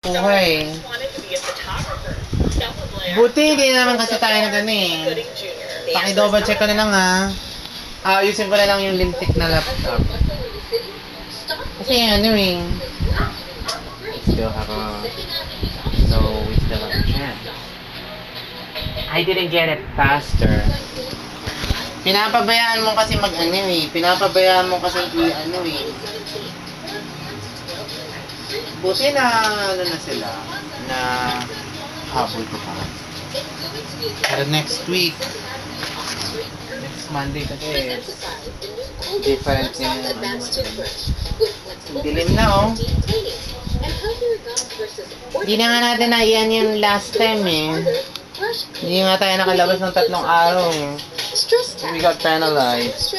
buhay. Buti, hindi naman kasi tayo na gano'n eh. Paki-double check ko na lang ha. Ayusin ko na lang yung lintik na laptop. Kasi ano eh. Still have a... So, we still have a chance. I didn't get it faster. Pinapabayaan mo kasi mag-ano eh. Pinapabayaan mo kasi i-ano eh. Buti na ano na sila. Na habol ko pa. Pero next week. Next Monday kasi different yung ano. Dilim na oh. Hindi na nga natin na iyan yung last time eh. Hindi nga tayo nakalabas ng 3 araw eh. We got penalized.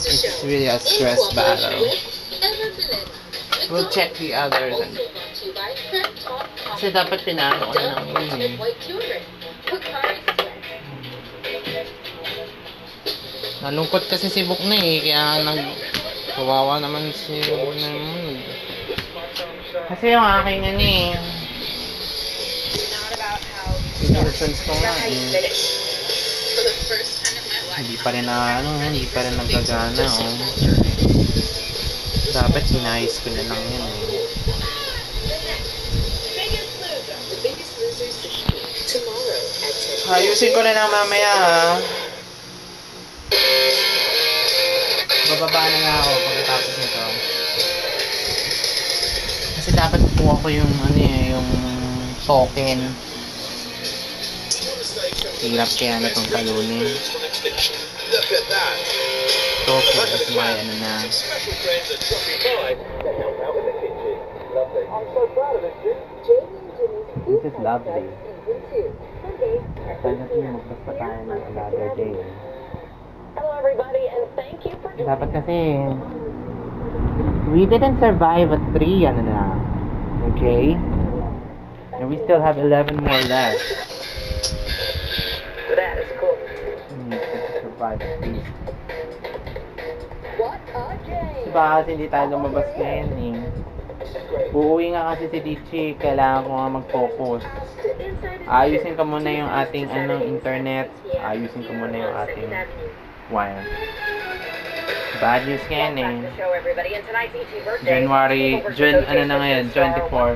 It's really a stress battle. We'll check the others. Kasi dapat pinano ko na lang yun eh. Nalungkot kasi si Book na eh. Kaya kawawa naman si Moon. Kasi yung aking ano eh. Sinurfans ko nga eh. Hindi pa rin nagagana oh. Dapat sinayos ko na lang yan eh. Ayusin ko na lang mamaya ha. Bababa na nga ako pagkatapos nito. Kasi dapat kukuha ko yung ano eh, yung token. Hirap kaya na itong talunin. Token is may ano na. This is lovely. Sana tumugtas pa tayo ng another day. Hello everybody and thank you for Dapat kasi we didn't survive at 3 ano na. Okay? And we still have 11 more left. that is cool. We need to survive at least. What a game! Diba kasi hindi tayo lumabas ngayon eh. Uuwi nga kasi si Dichi, kailangan ko nga mag-focus. Ayusin ko muna yung ating internet. Ayusin ko muna yung ating wire. Bad news ngayon eh. Ano na ngayon, 24.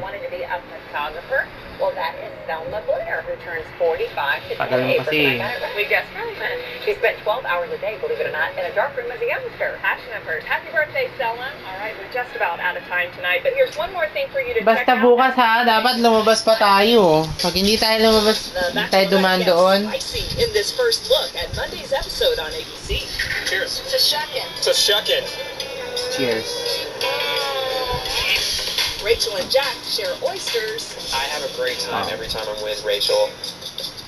Well, that is Selma Blair, who turns 45 today. Tagal mo kasi. We guessed right. She spent 12 hours a day, believe it or not, in a dark room as a youngster. Passion of hers. Happy birthday, Selma. All right, we're just about out of time tonight, but here's one more thing for you to check Basta out. bukas ha, dapat lumabas pa tayo. Pag hindi tayo lumabas, hindi tayo dumaan doon. In this first look at Monday's episode on ABC. Cheers. To shuckin'. To shuckin'. Cheers. Rachel and Jack share oysters. I have a great time every time I'm with Rachel.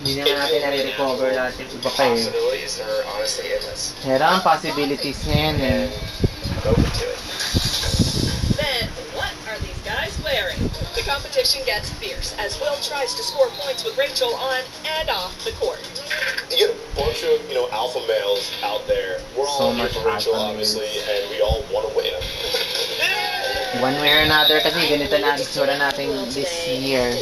Hindi na natin na-recover natin iba pa eh. Possibilities are honestly endless. Meron ang possibilities ngayon eh. I'm open to it. Then, what are these guys wearing? The competition gets fierce as Will tries to score points with Rachel on and off the court. You get a bunch of, alpha males out there. We're So all here much for Rachel, alpha obviously, and we all want to win. One way or another kasi ganito na ang itsura natin this year.